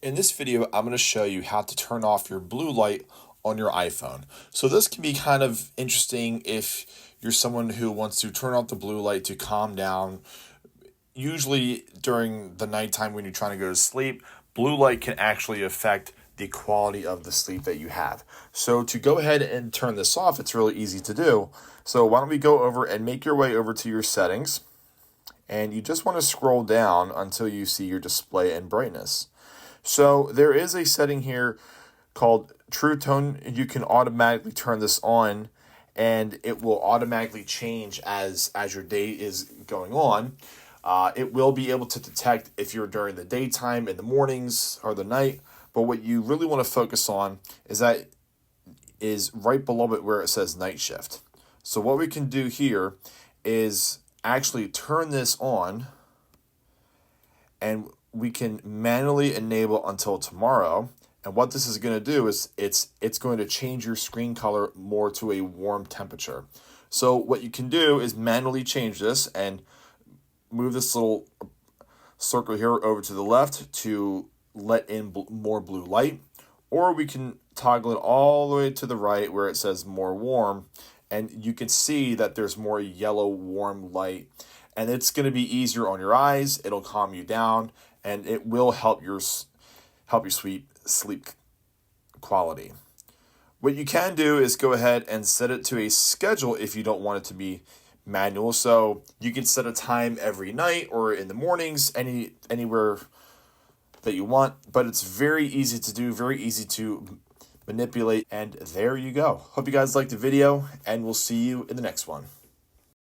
In this video, I'm going to show you how to turn off your blue light on your iPhone. So this can be kind of interesting if you're someone who wants to turn off the blue light to calm down. Usually during the nighttime when you're trying to go to sleep, blue light can actually affect the quality of the sleep that you have. So to go ahead and turn this off, it's really easy to do. So why don't we go over and make your way over to your settings, and you just want to scroll down until you see your display and brightness. So there is a setting here called True Tone. You can automatically turn this on, and it will automatically change as your day is going on. It will be able to detect if you're during the daytime, in the mornings, or the night. But what you really want to focus on is right below it where it says night shift. So what we can do here is actually turn this on, and we can manually enable until tomorrow. And what this is going to do is it's going to change your screen color more to a warm temperature. So what you can do is manually change this and move this little circle here over to the left to let in more blue light, or we can toggle it all the way to the right where it says more warm, and you can see that there's more yellow warm light, and it's going to be easier on your eyes. It'll calm you down, and it will help your sleep quality. What you can do is go ahead and set it to a schedule if you don't want it to be manual. So you can set a time every night or in the mornings, anywhere that you want, but it's very easy to do, very easy to manipulate, and there you go. Hope you guys liked the video, and we'll see you in the next one.